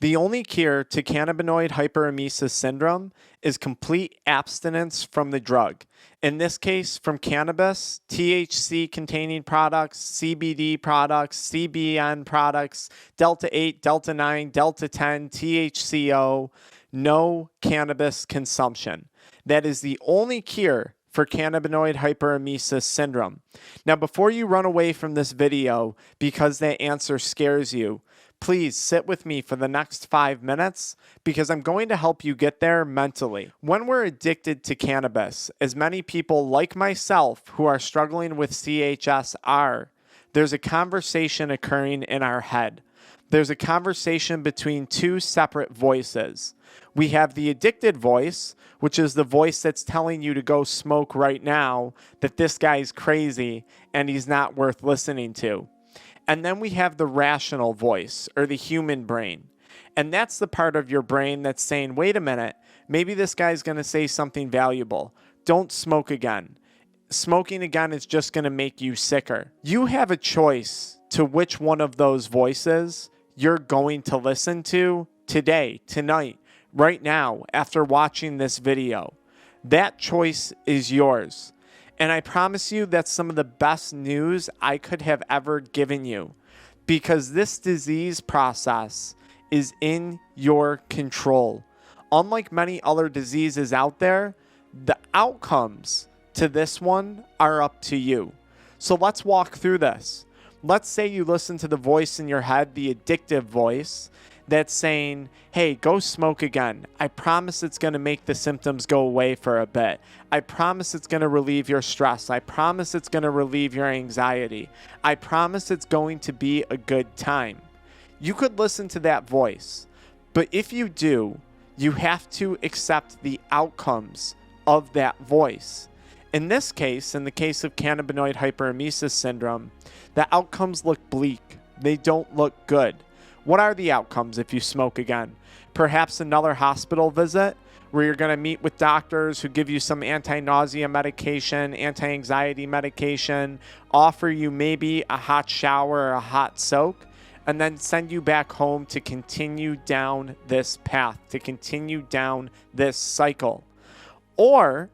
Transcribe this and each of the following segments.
The only cure to cannabinoid hyperemesis syndrome is complete abstinence from the drug. In this case, from cannabis, THC containing products, CBD products, CBN products, Delta 8, Delta 9, Delta 10, THCO, no cannabis consumption. That is the only cure for cannabinoid hyperemesis syndrome. Now, before you run away from this video because that answer scares you, please sit with me for the next 5 minutes because I'm going to help you get there mentally. When we're addicted to cannabis, as many people like myself who are struggling with CHS are, there's a conversation occurring in our head. There's a conversation between two separate voices. We have the addicted voice, which is the voice that's telling you to go smoke right now, that this guy's crazy and he's not worth listening to. And then we have the rational voice, or the human brain. And that's the part of your brain that's saying, wait a minute, maybe this guy's going to say something valuable. Don't smoke again. Smoking again is just going to make you sicker. You have a choice to which one of those voices you're going to listen to today, tonight, right now, after watching this video. That choice is yours. And I promise you that's some of the best news I could have ever given you, because this disease process is in your control. Unlike many other diseases out there, the outcomes to this one are up to you. So let's walk through this. Let's say you listen to the voice in your head, the addictive voice, that's saying, hey, go smoke again. I promise it's going to make the symptoms go away for a bit. I promise it's going to relieve your stress. I promise it's going to relieve your anxiety. I promise it's going to be a good time. You could listen to that voice, but if you do, you have to accept the outcomes of that voice. In this case, in the case of cannabinoid hyperemesis syndrome, the outcomes look bleak. They don't look good. What are the outcomes if you smoke again? Perhaps another hospital visit where you're going to meet with doctors who give you some anti-nausea medication, anti-anxiety medication, offer you maybe a hot shower or a hot soak, and then send you back home to continue down this path, to continue down this cycle. Or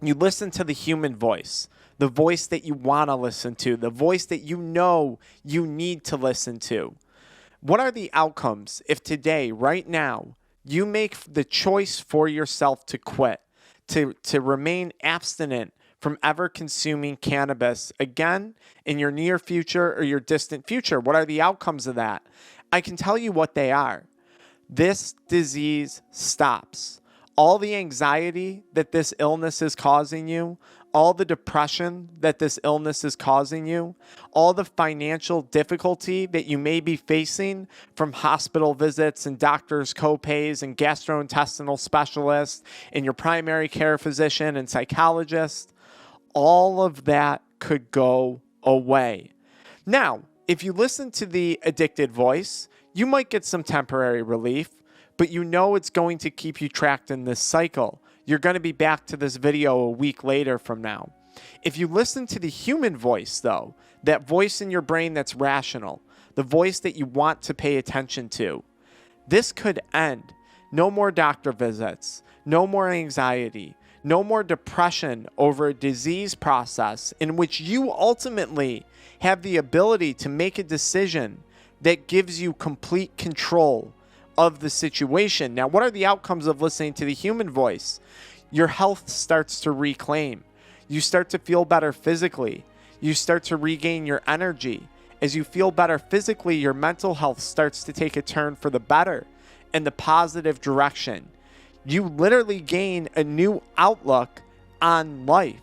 you listen to the human voice, the voice that you want to listen to, the voice that you know you need to listen to. What are the outcomes if today, right now, you make the choice for yourself to quit, to remain abstinent from ever consuming cannabis again in your near future or your distant future? What are the outcomes of that? I can tell you what they are. This disease stops. All the anxiety that this illness is causing you, all the depression that this illness is causing you, all the financial difficulty that you may be facing from hospital visits and doctors' copays and gastrointestinal specialists and your primary care physician and psychologist, all of that could go away. Now, if you listen to the addicted voice, you might get some temporary relief, but you know it's going to keep you trapped in this cycle. You're going to be back to this video a week later from now. If you listen to the human voice, though, that voice in your brain that's rational, the voice that you want to pay attention to, this could end. No more doctor visits, no more anxiety, no more depression over a disease process in which you ultimately have the ability to make a decision that gives you complete control of the situation. Now, what are the outcomes of listening to the human voice? Your health starts to reclaim. You start to feel better physically. You start to regain your energy. As you feel better physically, your mental health starts to take a turn for the better in the positive direction. You literally gain a new outlook on life.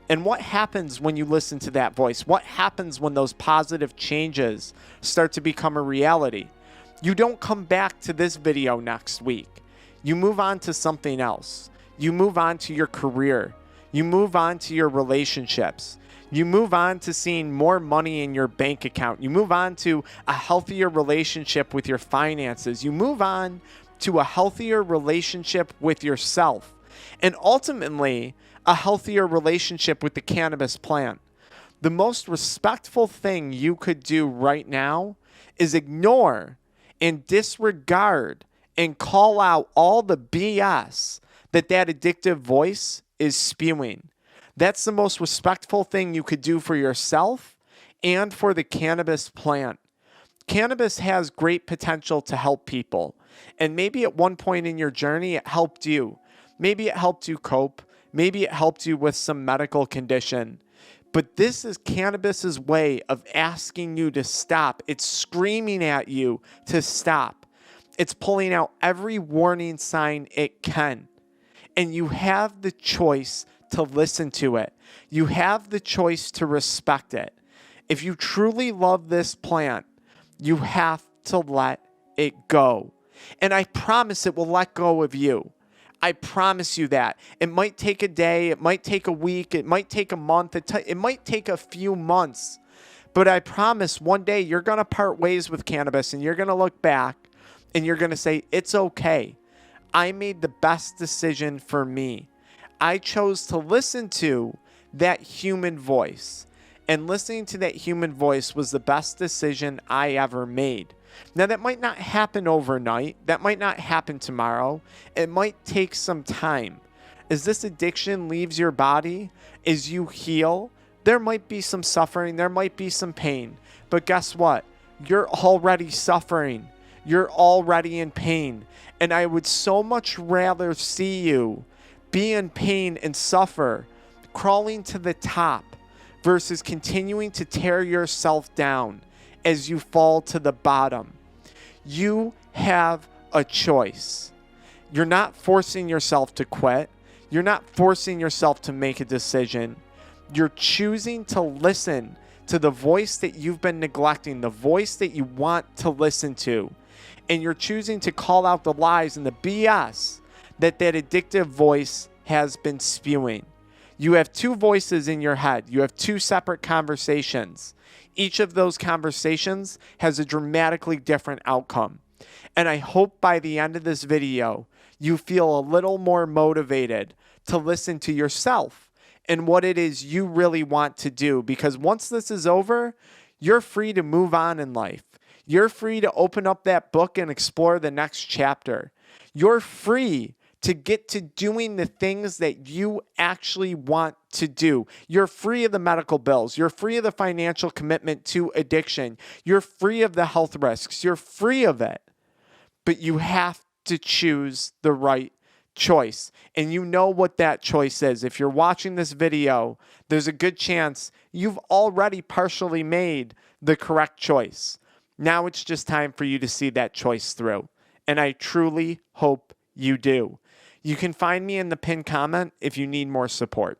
And what happens when you listen to that voice? What happens when those positive changes start to become a reality? You don't come back to this video next week. You move on to something else. You move on to your career. You move on to your relationships. You move on to seeing more money in your bank account. You move on to a healthier relationship with your finances. You move on to a healthier relationship with yourself. And ultimately, a healthier relationship with the cannabis plant. The most respectful thing you could do right now is ignore and disregard and call out all the BS that addictive voice is spewing. That's the most respectful thing you could do for yourself and for the cannabis plant. Cannabis has great potential to help people. And maybe at one point in your journey, it helped you. Maybe it helped you cope. Maybe it helped you with some medical condition. But this is cannabis's way of asking you to stop. It's screaming at you to stop. It's pulling out every warning sign it can. And you have the choice to listen to it. You have the choice to respect it. If you truly love this plant, you have to let it go. And I promise it will let go of you. I promise you that. It might take a day, it might take a week, it might take a month, it might take a few months. But I promise one day you're going to part ways with cannabis and you're going to look back and you're going to say, it's okay. I made the best decision for me. I chose to listen to that human voice. And listening to that human voice was the best decision I ever made. Now, that might not happen overnight. That might not happen tomorrow. It might take some time. As this addiction leaves your body, as you heal, there might be some suffering. There might be some pain. But guess what? You're already suffering. You're already in pain. And I would so much rather see you be in pain and suffer, crawling to the top, versus continuing to tear yourself down as you fall to the bottom. You have a choice. You're not forcing yourself to quit. You're not forcing yourself to make a decision. You're choosing to listen to the voice that you've been neglecting, the voice that you want to listen to. And you're choosing to call out the lies and the BS that addictive voice has been spewing. You have two voices in your head. You have two separate conversations. Each of those conversations has a dramatically different outcome. And I hope by the end of this video, you feel a little more motivated to listen to yourself and what it is you really want to do. Because once this is over, you're free to move on in life. You're free to open up that book and explore the next chapter. You're free to get to doing the things that you actually want to do. You're free of the medical bills. You're free of the financial commitment to addiction. You're free of the health risks. You're free of it. But you have to choose the right choice. And you know what that choice is. If you're watching this video, there's a good chance you've already partially made the correct choice. Now it's just time for you to see that choice through. And I truly hope you do. You can find me in the pinned comment if you need more support.